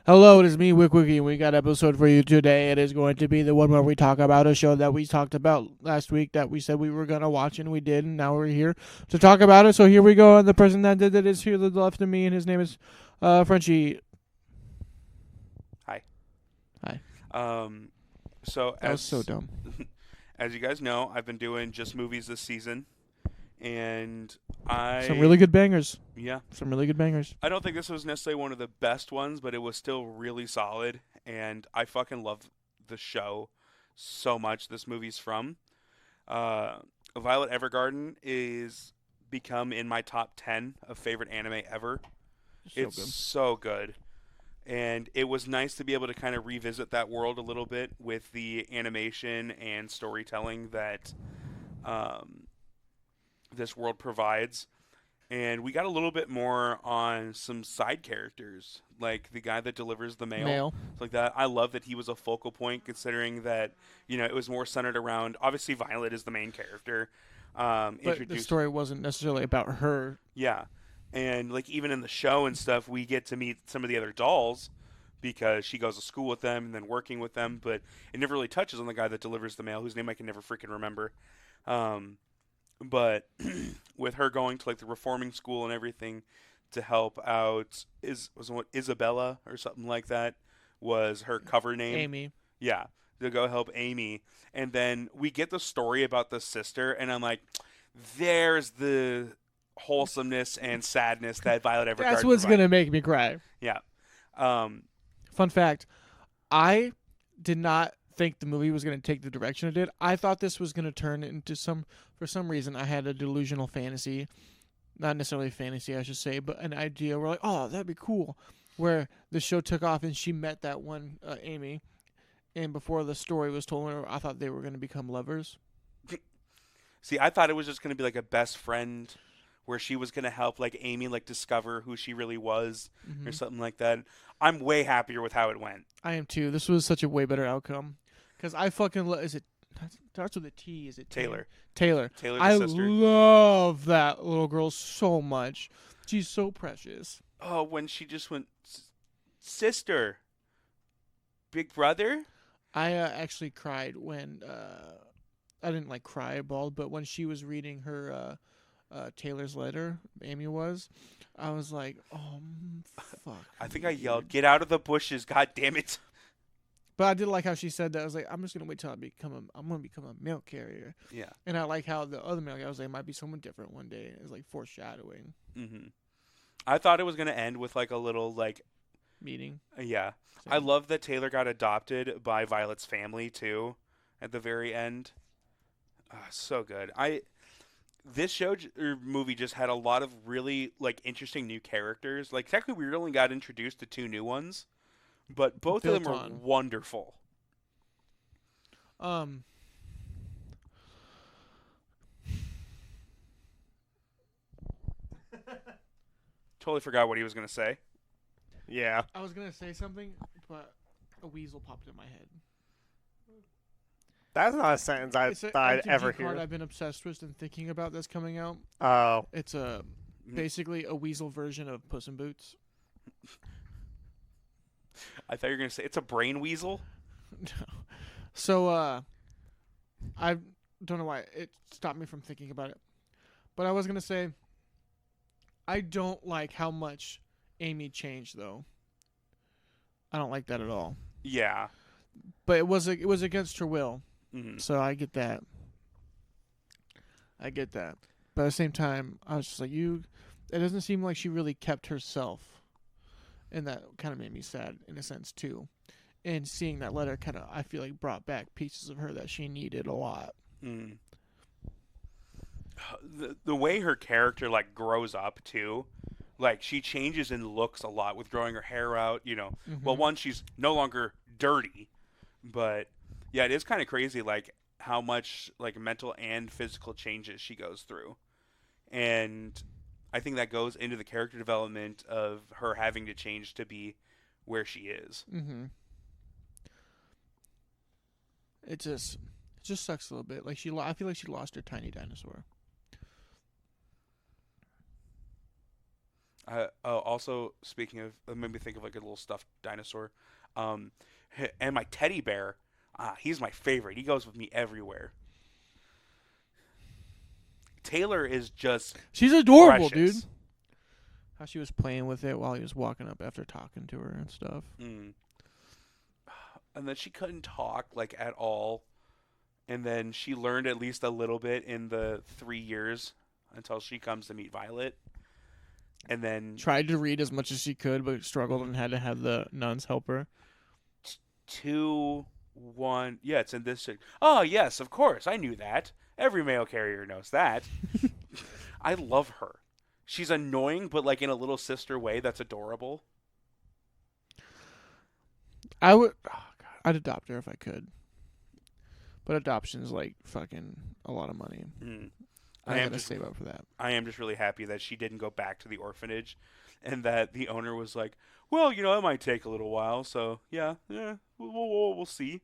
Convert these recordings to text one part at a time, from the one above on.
Hello, it is me, Wiki, and we got an episode for you today. It is going to be the one where we talk about a show that we talked about last week that we said we were going to watch, and we did, and now we're here to talk about it. So here we go, and the person that did it is here to the left of me, and his name is Frenchie. Hi. Hi. So That was so dumb. as you guys know, I've been doing just movies this season, and Some really good bangers. yeah, Some really good bangers. I don't think this was necessarily one of the best ones, but it was still really solid, and I fucking love the show so much. This movie's from uh, Violet Evergarden is become in my top 10 of favorite anime ever. So It's good. so good. And it was nice to be able to kind of revisit that world a little bit with the animation and storytelling that um, this world provides. And we got a little bit more on some side characters, like the guy that delivers the mail, Male. like that. I love that he was a focal point, considering that it was more centered around. Obviously, Violet is the main character. But the Introduced, story wasn't necessarily about her. yeah, and like even in the show and stuff, we get to meet some of the other dolls because she goes to school with them and then working with them. But it never really touches on the guy that delivers the mail, whose name I can never freaking remember. Um, but with her going to like the reforming school and everything to help out was what Isabella or something like that was her cover name. Amy. Yeah, to go help Amy, and then we get the story about the sister, and I'm like, there's the wholesomeness and sadness that Violet Evergarden That's what's going provides. to make me cry. Yeah. Um, Fun fact, I did not think the movie was going to take the direction it did. I thought this was going to turn into for some reason, I had a delusional fantasy. Not necessarily fantasy, I should say, but an idea where, like, oh, that'd be cool. Where the show took off and she met that one, Amy. And before the story was told her, I thought they were going to become lovers. See, I thought it was just going to be like a best friend where she was going to help like Amy like discover who she really was or Hmm. something like that. I'm way happier with how it went. I am too. This was such a way better outcome. Because I fucking love. Is it. Starts with a T. Is it Taylor. Taylor. Taylor the I sister. love that little girl so much. She's so precious. Oh, when she just went sister, big brother? I actually cried when I didn't like cry, I bawled, but when she was reading her Taylor's letter, Amy I was like, oh fuck. I think I Weird. yelled, "Get out of the bushes, god damn it." But I did like how she said that. I was like, I'm just gonna wait till I'm gonna become a milk carrier. Yeah. And I like how the other milk carrier, I was like, might be someone different one day. It was like foreshadowing Mhm. I thought it was going to end with like a little like meeting. yeah. I Same. love that Taylor got adopted by Violet's family too at the very end. So good. I this show or movie just had a lot of really like interesting new characters. Like technically we only got introduced to two new ones, but both of them Built were on. wonderful. Um Totally forgot what he was going to say. Yeah, I was gonna say something, but a weasel popped in my head. that's not a sentence I It's an thought I'd empty ever card hear. I've been obsessed with and thinking about that's coming out. Oh, It's basically a weasel version of Puss in Boots. I thought you were going to say it's a brain weasel. So I don't know why it stopped me from thinking about it. But I was gonna say I don't like how much Amy changed though. I don't like that at all. Yeah. But it was against her will. Hmm. So I get that. I get that. But at the same time, I was just like, it doesn't seem like she really kept herself. And that kind of made me sad in a sense too. And seeing that letter kind of, I feel like, brought back pieces of her that she needed a lot. Mm. The way her character like grows up too, like she changes in looks a lot with growing her hair out. Well, Mm-hmm. one, she's no longer dirty, but yeah, it is kind of crazy like how much like mental and physical changes she goes through, and I think that goes into the character development of her having to change to be where she is. Mm-hmm. It just sucks a little bit. Like I feel like she lost her tiny dinosaur. Also, speaking of, it made me think of like a little stuffed dinosaur. Um, and my teddy bear. He's my favorite. He goes with me everywhere. Taylor is just She's adorable, dude. precious. How she was playing with it while he was walking up after talking to her and stuff. Mm. And then she couldn't talk like at all. And then she learned at least a little bit in the 3 years until she comes to meet Violet. And then Tried to read as much as she could, but struggled and had to have the nuns help her. 2, 1. Yeah, it's in this. Oh, yes, of course. I knew that. Every mail carrier knows that. I love her. She's annoying, but like in a little sister way that's adorable. I would. Oh God, I'd adopt her if I could. But adoption's like fucking a lot of money. Mm. I gotta save up for that. I am just really happy that she didn't go back to the orphanage, and that the owner was like, "Well, it might take a little while, so yeah, we'll see."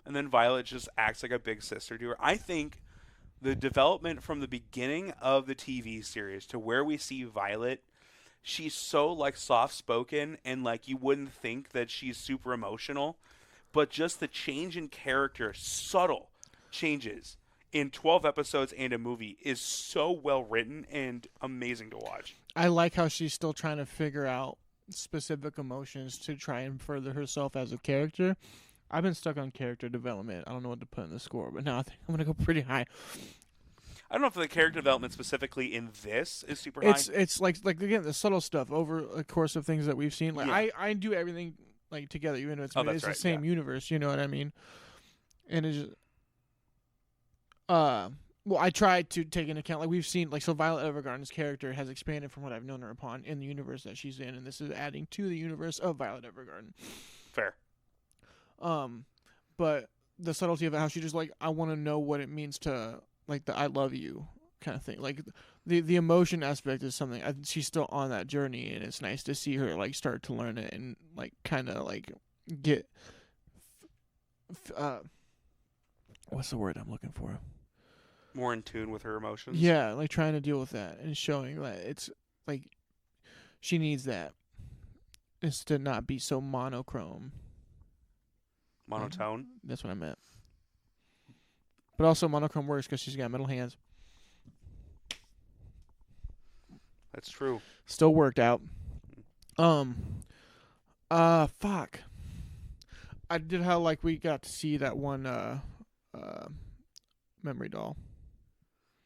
And then Violet just acts like a big sister to her. I think the development from the beginning of the TV series to where we see Violet, she's so like soft spoken and like you wouldn't think that she's super emotional, but just the change in character, subtle changes in 12 episodes and a movie is so well written and amazing to watch. I like how she's still trying to figure out specific emotions to try and further herself as a character. I've been stuck on character development. I don't know what to put in the score, but now I think I'm gonna go pretty high. I don't know if the character development specifically in this is super high. It's like again the subtle stuff over the course of things that we've seen. Like Yeah. I do everything like together, even though it's, that's it's right, the same yeah. universe. You know what I mean? And it's just, well, I tried to take into account like we've seen like so Violet Evergarden's character has expanded from what I've known her upon in the universe that she's in, and this is adding to the universe of Violet Evergarden. Fair. But the subtlety of it, how she just like I want to know what it means to like the I love you kind of thing. Like the emotion aspect is something she's still on that journey, and it's nice to see her like start to learn it and like kind of like get what's the word I'm looking for? More in tune with her emotions. Yeah, like trying to deal with that and showing that it's like she needs that. Is to not be so monochrome. Monotone. That's what I meant. But also monochrome works because she's got metal hands. That's true. Still worked out. Fuck. I did how like we got to see that one memory doll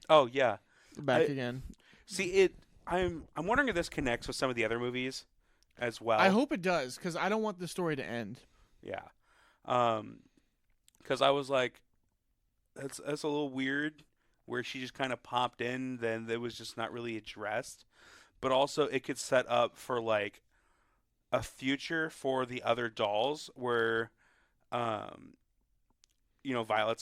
Oh yeah. back again. See I'm wondering if this connects with some of the other movies as well. I hope it does because I don't want the story to end. Yeah. Because I was like, that's a little weird, where she just kind of popped in, then it was just not really addressed. But also, it could set up for like a future for the other dolls, where, Violet's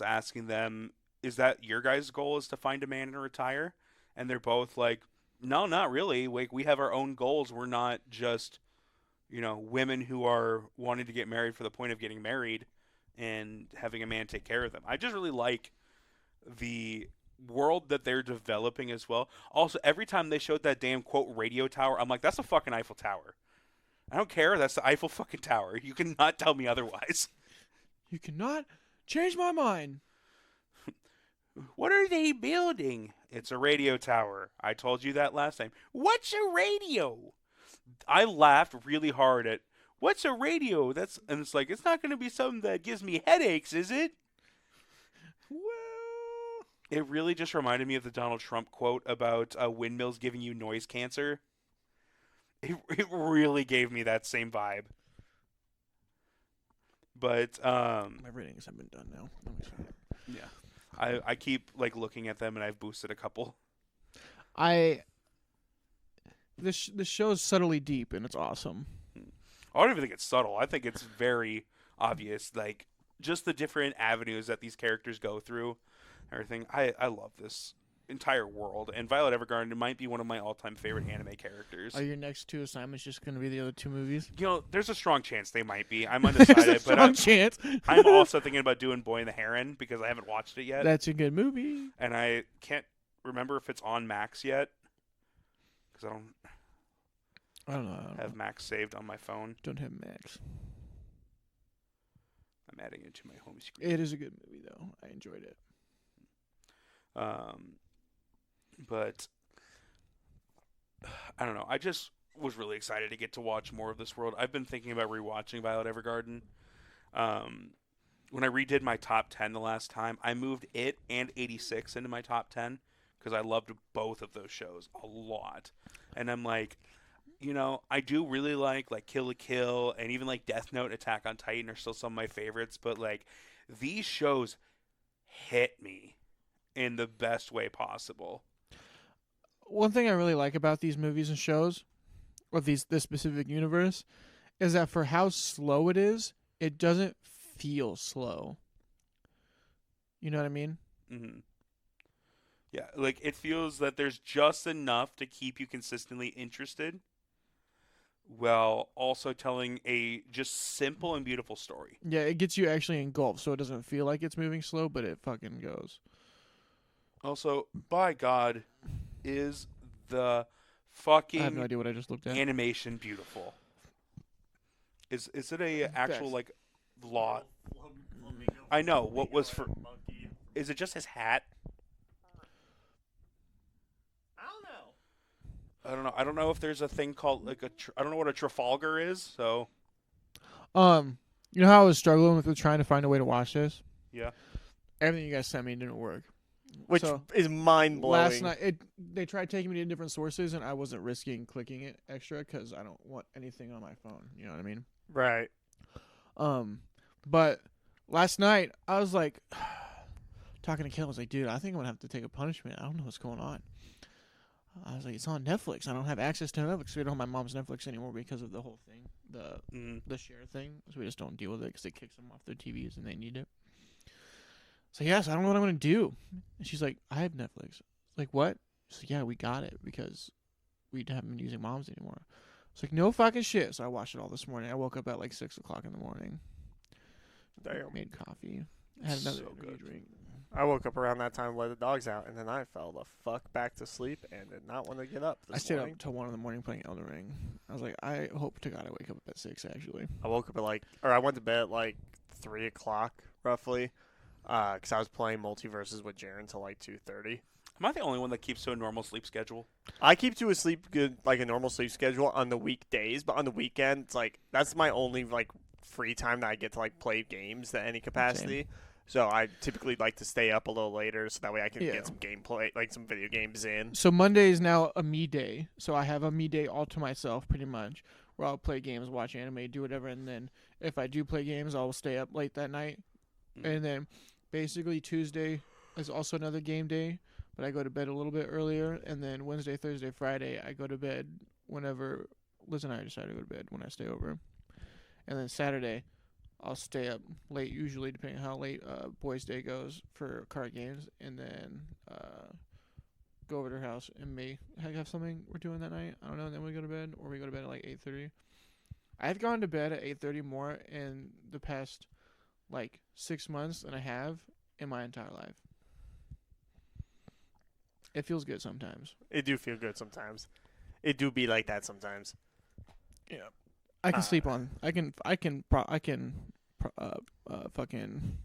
asking them, "Is that your guys' goal? Is to find a man and retire?" And they're both like, "No, not really. Like we have our own goals. We're not just." Women who are wanting to get married for the point of getting married and having a man take care of them. I just really like the world that they're developing as well. Also, every time they showed that damn quote radio tower, I'm like, that's a fucking Eiffel Tower. I don't care. That's the Eiffel fucking Tower. You cannot tell me otherwise. You cannot change my mind. What are they building? It's a radio tower. I told you that last time. What's a radio? I laughed really hard at what's a radio? And it's like it's not going to be something that gives me headaches, is it? Well, it really just reminded me of the Donald Trump quote about windmills giving you noise cancer. It really gave me that same vibe. But my ratings have been done now. Let me try it. Yeah, I keep like looking at them and I've boosted a couple. This show's subtly deep and it's awesome. I don't even think it's subtle. I think it's very obvious. Like just the different avenues that these characters go through, everything. I love this entire world, and Violet Evergarden might be one of my all-time favorite anime characters. Are your next two assignments just going to be the other two movies? There's a strong chance they might be. I'm undecided, There's a but strong chance. I'm also thinking about doing Boy and the Heron because I haven't watched it yet. That's a good movie. And I can't remember if it's on Max yet. Because I don't know. I don't have know. Max saved on my phone. Don't have Max. I'm adding it to my home screen. It is a good movie though. I enjoyed it. But I don't know. I just was really excited to get to watch more of this world. I've been thinking about rewatching Violet Evergarden. When I redid my top 10 the last time, I moved it and 86 into my top 10 because I loved both of those shows a lot. And I'm like, you know, I do really like Kill la Kill and even like Death Note, Attack on Titan are still some of my favorites, but like these shows hit me in the best way possible. One thing I really like about these movies and shows, or this specific universe, is that for how slow it is, it doesn't feel slow. You know what I mean? Mm-hmm. Yeah, like it feels that there's just enough to keep you consistently interested while also telling a just simple and beautiful story. Yeah, it gets you actually engulfed, so it doesn't feel like it's moving slow, but it fucking goes. Also, by God, is the I have fucking no idea what I just looked at. animation beautiful? Is it a actual like law? I know what was for. Is it just his hat? I don't know. I don't know if there's a thing called like I don't know what a Trafalgar is. So You know how I was struggling with trying to find a way to watch this? yeah. Everything you guys sent me didn't work. Which So, is mind blowing. Last night, they tried taking me to different sources, and I wasn't risking clicking it extra because I don't want anything on my phone. You know what I mean? Right. But last night I was like talking to Kel. I was like, dude, I think I'm gonna have to take a punishment. I don't know what's going on. I was like, it's on Netflix. I don't have access to Netflix. We don't have my mom's Netflix anymore because of the whole thing, the share thing. So we just don't deal with it because it kicks them off their TVs and they need it. So yes, I don't know what I'm gonna do. And she's like, I have Netflix. Like what? She's like, yeah, we got it because we haven't been using mom's anymore. It's like no fucking shit. So I watched it all this morning. I woke up at like 6 o'clock in the morning. Damn. Made coffee. I had another So good. drink. I woke up around that time, let the dogs out, and then I fell the fuck back to sleep and did not want to get up I this stayed morning. up till 1 in the morning playing Elden Ring. I was like, I hope to God I wake up at 6 actually. I woke up at I went to bed at like 3 o'clock roughly, because I was playing Multiverses with Jaren until like 2:30. Am I the only one that keeps to a normal sleep schedule? I keep to a normal sleep schedule on the weekdays, but on the weekends, that's my only free time that I get to play games at any capacity. So I typically like to stay up a little later so that way I can get some gameplay, some video games in. So Monday is now a me day. So I have a me day all to myself pretty much, where I'll play games, watch anime, do whatever, and then if I do play games, I'll stay up late that night. And then basically Tuesday is also another game day, but I go to bed a little bit earlier, and then Wednesday, Thursday, Friday, I go to bed whenever Liz and I decide to go to bed when I stay over. And then Saturday, I'll stay up late, usually depending on how late Boys' Day goes for card games, and then go over to her house and may have something we're doing that night. I don't know. And then we go to bed, or we go to bed at like 8:30. I've gone to bed at 8:30 more in the past 6 months than I have in my entire life. It feels good sometimes. It do feel good sometimes. It do be like that sometimes. Yeah. I can sleep on. I can fucking.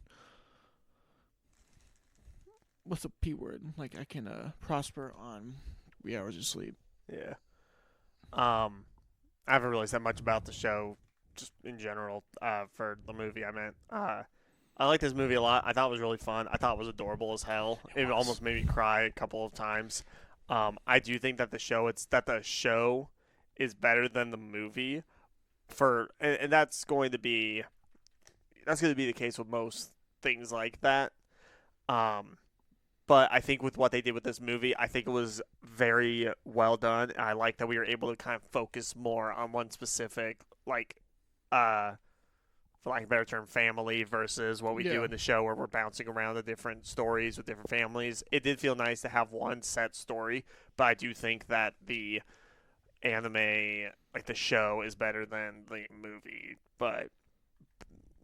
What's the P word? I can prosper on 3 hours of sleep. Yeah. I haven't really said much about the show, just in general. For the movie, I meant. I like this movie a lot. I thought it was really fun. I thought it was adorable as hell. It almost made me cry a couple of times. I do think that the show is better than the movie. And that's going to be the case with most things like that. But I think with what they did with this movie, I think it was very well done. I like that we were able to kind of focus more on one specific, for lack of a better term, family versus what we do in the show where we're bouncing around the different stories with different families. It did feel nice to have one set story, but I do think that the anime, the show, is better than the movie, but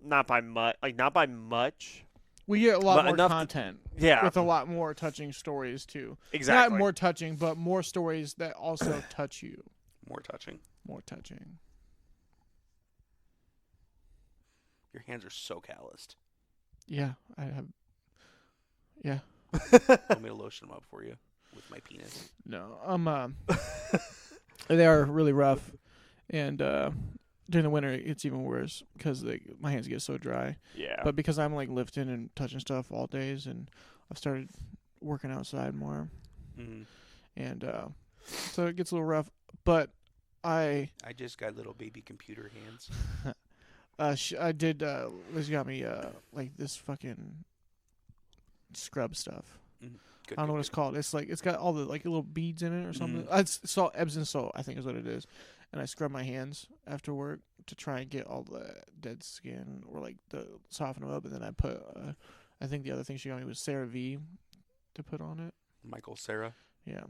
not by much. We get a lot But more content. Yeah. With a lot more touching stories too. Exactly. Not more touching, but more stories that also touch you. More touching. More touching. Your hands are so calloused. Yeah, I have. Yeah. Want me to lotion them up for you with my penis? No, they are really rough, and during the winter it's even worse because my hands get so dry. Yeah. But because I'm like lifting and touching stuff all days, and I've started working outside more, Mm. and so it gets a little rough. But I just got little baby computer hands. I did. Liz got me like this fucking scrub stuff. Good, I don't know what it's called. It's like it's got all the like little beads in it or something. It's salt, Epsom salt, I think is what it is. And I scrub my hands after work to try and get all the dead skin or like soften them up. And then I put, I think the other thing she got me was CeraVe to put on it. Michael Cera. Yeah,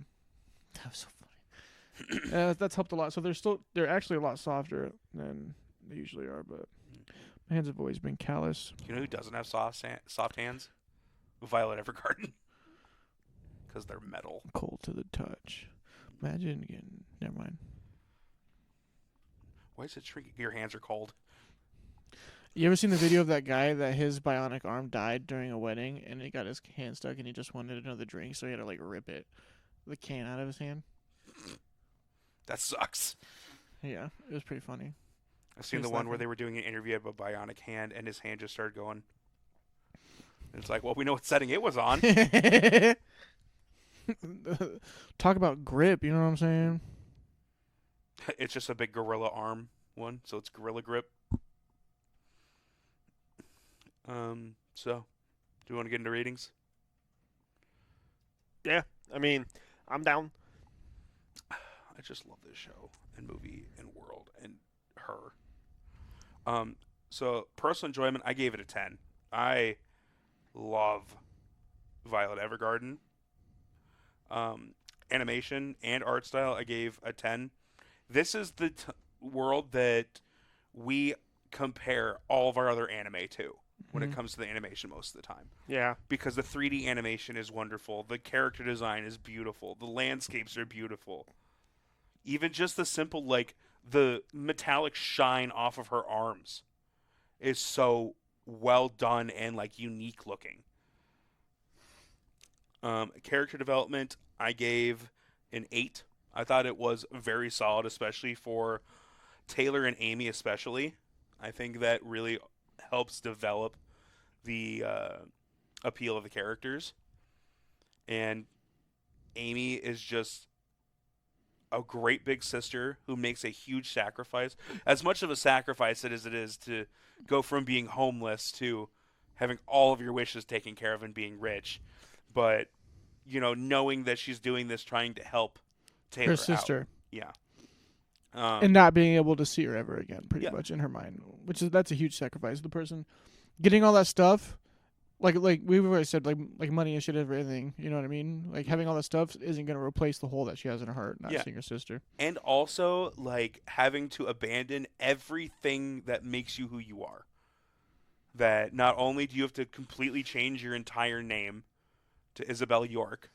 that was so funny. That's helped a lot. So they're actually a lot softer than they usually are. But my hands have always been callous. You know who doesn't have soft hands? Violet Evergarden. Because they're metal. Cold to the touch. Imagine again. Never mind. Why is it shrinking? Your hands are cold. You ever seen the video of that guy that his bionic arm died during a wedding and he got his hand stuck and he just wanted another drink, so he had to like rip the can out of his hand? That sucks. Yeah, it was pretty funny. I've seen the one where they were doing an interview of a bionic hand and his hand just started going. And it's like, well, we know what setting it was on. Talk about grip, you know what I'm saying? It's just a big gorilla arm one, so it's gorilla grip. So, do you want to get into ratings? Yeah. I mean, I'm down. I just love this show and movie and world and her. So personal enjoyment, I gave it a 10. I love Violet Evergarden. Animation and art style, I gave a 10. This is the world that we compare all of our other anime to when it comes to the animation most of the time. Yeah. Because the 3D animation is wonderful. The character design is beautiful. The landscapes are beautiful. Even just the simple, like, the metallic shine off of her arms is so well done and, like, unique looking. Character development, I gave an 8. I thought it was very solid, especially for Taylor and Amy especially. I think that really helps develop the appeal of the characters. And Amy is just a great big sister who makes a huge sacrifice. As much of a sacrifice as it is to go from being homeless to having all of your wishes taken care of and being rich. But, you know, knowing that she's doing this trying to help Taylor Her sister. out. Yeah. And not being able to see her ever again, pretty Yeah. much in her mind, that's a huge sacrifice. The person getting all that stuff, like we've always said, like money and shit, everything. You know what I mean? Like having all that stuff isn't going to replace the hole that she has in her heart, not Yeah. seeing her sister. And also, like, having to abandon everything that makes you who you are. That not only do you have to completely change your entire name to Isabel York,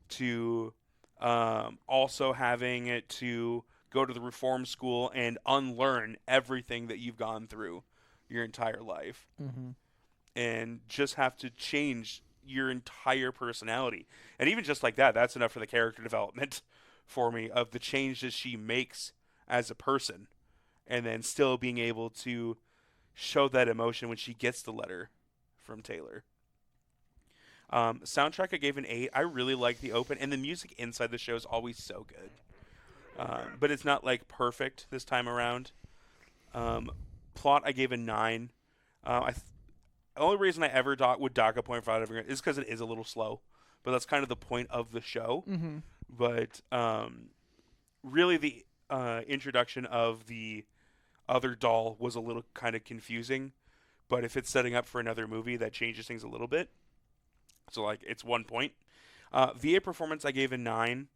to also having it to go to the reform school and unlearn everything that you've gone through your entire life. Mm-hmm. And just have to change your entire personality. And even just like that, that's enough for the character development for me of the changes she makes as a person. And then still being able to show that emotion when she gets the letter from Taylor. Soundtrack, I gave an 8. I really like the open, and the music inside the show is always so good. But it's not like perfect this time around. Plot, I gave a 9. The only reason I ever would dock a point for Violet Evergarden is because it is a little slow, but that's kind of the point of the show. Mm-hmm. But really, the introduction of the other doll was a little kind of confusing. But if it's setting up for another movie, that changes things a little bit. So, like, it's 1 point. VA performance, I gave a 9.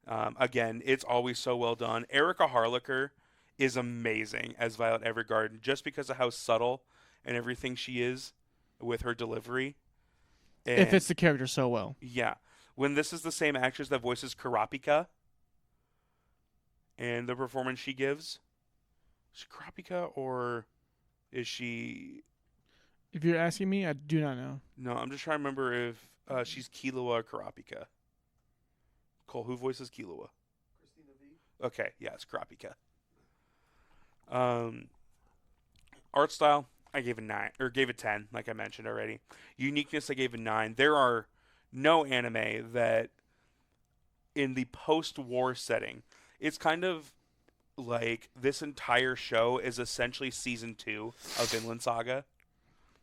Again, it's always so well done. Erica Harlacher is amazing as Violet Evergarden just because of how subtle and everything she is with her delivery. And It fits the character so well. yeah. When this is the same actress that voices Karapika, and the performance she gives. Is she Kurapika or is she? If you're asking me, I do not know. No, I'm just trying to remember if she's Killua or Kurapika. Cole, who voices Killua? Okay, yeah, it's Kurapika. Art style, I gave a 9 or gave a 10, like I mentioned already. Uniqueness, I gave a 9. There are no anime that in the post-war setting, it's kind of like this entire show is essentially season 2 of Vinland Saga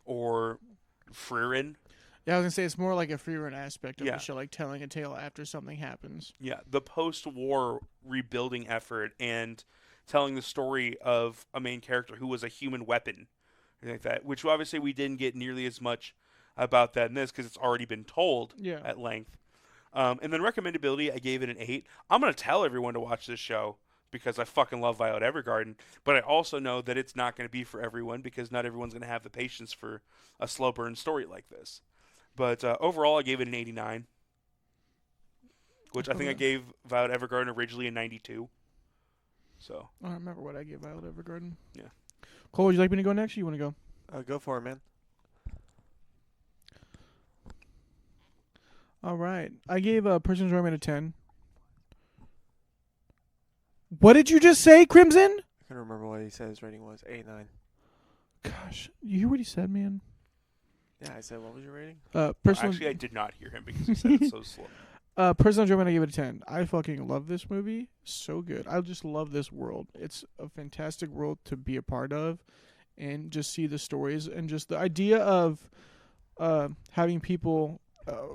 or Frieren. Yeah, I was gonna say it's more like a free run aspect of Yeah. the show, like telling a tale after something happens. Yeah, the post-war rebuilding effort and telling the story of a main character who was a human weapon, like that. Which obviously we didn't get nearly as much about that in this because it's already been told Yeah. at length. And then recommendability, I gave it an 8. I'm gonna tell everyone to watch this show because I fucking love Violet Evergarden, but I also know that it's not going to be for everyone because not everyone's going to have the patience for a slow burn story like this. But overall, I gave it an 89. Which I think I gave Violet Evergarden originally a 92. So I don't remember what I gave Violet Evergarden. Yeah. Cole, would you like me to go next or you want to go? Go for it, man. All right. I gave Person's Enjoyment a 10. What did you just say, Crimson? I can't remember what he said his rating was. 89. Gosh, you hear what he said, man? Yeah, I said, what was your rating? Personal, actually, I did not hear him because he said it so slow. Personal Enjoyment, I gave it a 10. I fucking love this movie. So good. I just love this world. It's a fantastic world to be a part of and just see the stories and just the idea of having people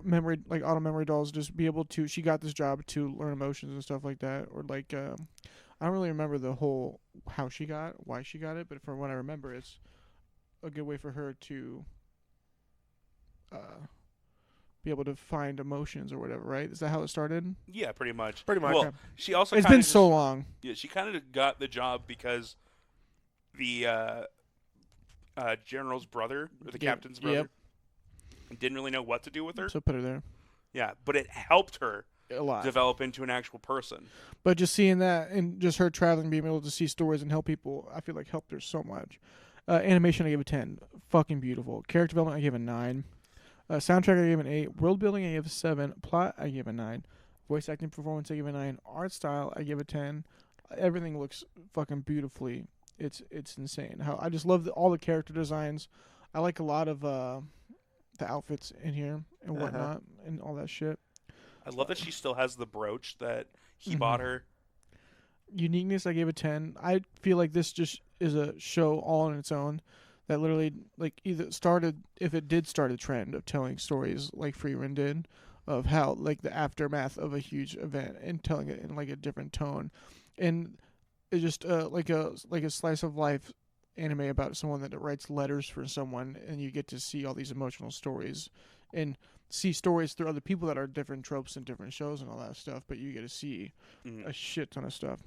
memory like auto memory dolls just be able to she got this job to learn emotions and stuff like that, or like I don't really remember the whole why she got it, but from what I remember it's a good way for her to be able to find emotions or whatever, right? Is that how it started? Yeah, pretty much. Pretty much. Well, Okay. she also It's kinda been so long. Yeah, she kind of got the job because the general's brother or the Yeah, captain's brother yep. didn't really know what to do with her. So put her there Yeah, but it helped her a lot. develop into an actual person. But just seeing that and just her traveling, being able to see stories and help people, I feel like helped her so much. Animation, I gave a 10. Fucking beautiful. Character development, I gave a 9. Soundtrack, I gave an 8. World building, I gave a 7. Plot, I gave a 9. Voice acting performance, I gave a 9. Art style, I gave a 10. Everything looks fucking beautifully. It's insane. How I just love all the character designs. I like a lot of the outfits in here and whatnot and all that shit. I love that she still has the brooch that he bought her. Uniqueness, I gave a 10. I feel like this just is a show all on its own that literally like either started, if it did start a trend of telling stories like Frieren did, of how like the aftermath of a huge event and telling it in like a different tone, and it's just like a slice of life anime about someone that writes letters for someone, and you get to see all these emotional stories and see stories through other people that are different tropes and different shows and all that stuff, but you get to see a shit ton of stuff.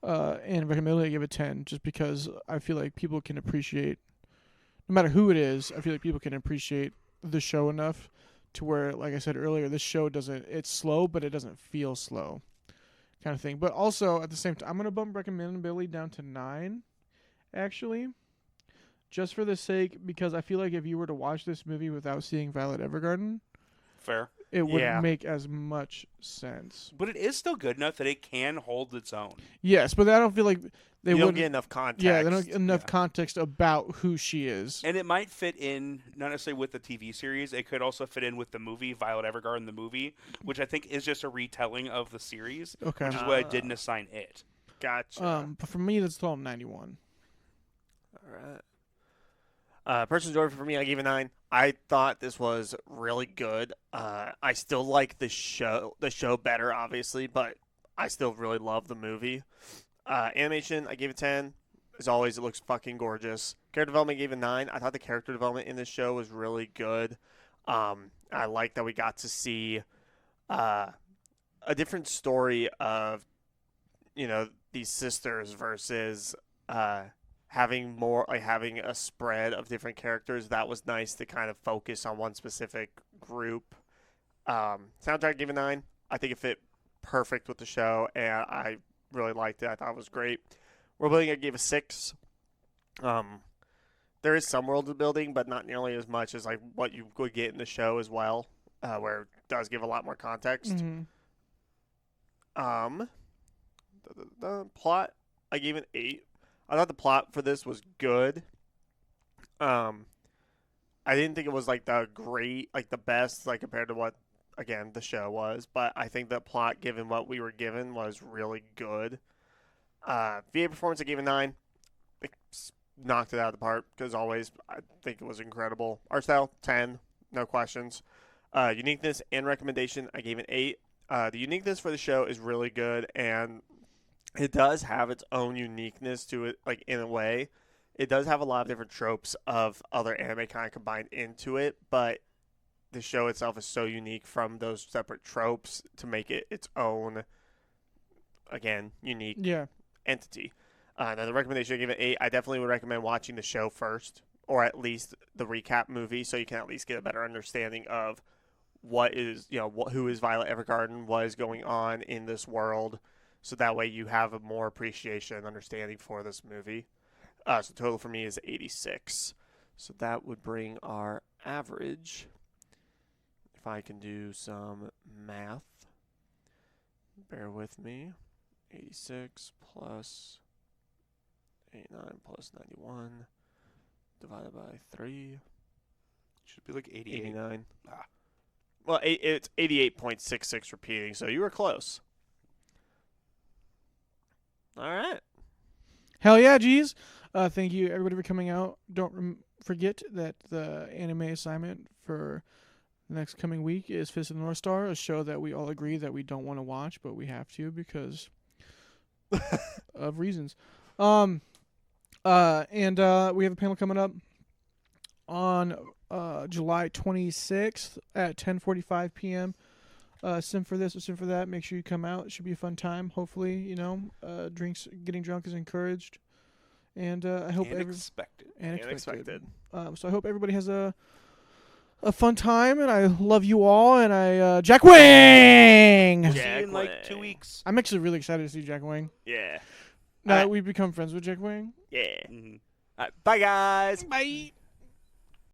And recommendability, I give it 10 just because I feel like people can appreciate, no matter who it is, I feel like people can appreciate the show enough to where, like I said earlier, this show it's slow, but it doesn't feel slow kind of thing. But also, at the same time, I'm going to bump recommendability down to 9, actually, just for the sake, because I feel like if you were to watch this movie without seeing Violet Evergarden, Fair. it wouldn't Yeah. make as much sense. But it is still good enough that it can hold its own. Yes, but I don't feel like they You don't wouldn't get enough context. Yeah, they don't get enough Yeah. context about who she is. And it might fit in, not necessarily with the TV series, it could also fit in with the movie, Violet Evergarden, the movie, which I think is just a retelling of the series, Okay. which is why I didn't assign it. Gotcha. But for me, that's still 91. All right. Person's Order for me, I gave a 9. I thought this was really good. I still like the show better, obviously, but I still really love the movie. Animation, I gave it 10. As always, it looks fucking gorgeous. Character development, I gave it 9. I thought the character development in this show was really good. I like that we got to see a different story of, these sisters versus having a spread of different characters. That was nice to kind of focus on one specific group. Soundtrack, gave a 9. I think it fit perfect with the show, and I really liked it. I thought it was great. World building, I gave a 6. There is some world building, but not nearly as much as like what you would get in the show as well, where it does give a lot more context. Mm-hmm. The plot, I gave it 8. I thought the plot for this was good. I didn't think it was like the best, like compared to what, again, the show was. But I think the plot, given what we were given, was really good. VA performance, I gave a 9. It knocked it out of the park, because always, I think it was incredible. Art style, 10, no questions. Uniqueness and recommendation, I gave an 8. The uniqueness for the show is really good, and it does have its own uniqueness to it, like in a way. It does have a lot of different tropes of other anime kind of combined into it, but the show itself is so unique from those separate tropes to make it its own, again, unique entity. Now, the recommendation I give it 8. I definitely would recommend watching the show first, or at least the recap movie, so you can at least get a better understanding of what is, who is Violet Evergarden, what is going on in this world, so that way you have a more appreciation and understanding for this movie. So total for me is 86. So that would bring our average, if I can do some math, bear with me, 86 plus 89 plus 91 divided by 3. Should be like 88. 89. Well, it's 88.66 repeating, so you were close. All right. Hell yeah, geez. Thank you, everybody, for coming out. Don't forget that the anime assignment for the next coming week is Fist of the North Star, a show that we all agree that we don't want to watch, but we have to because of reasons. And we have a panel coming up on July 26th at 10:45 p.m. Sim for this or sim for that. Make sure you come out. It should be a fun time. Hopefully, drinks, getting drunk is encouraged. And I hope Unexpected. So I hope everybody has a fun time, and I love you all. And I Jack Wing. We'll see you in like 2 weeks. I'm actually really excited to see Jack Wing. Yeah. Now that we've become friends with Jack Wing. Yeah. Mm-hmm. Bye, guys. Bye.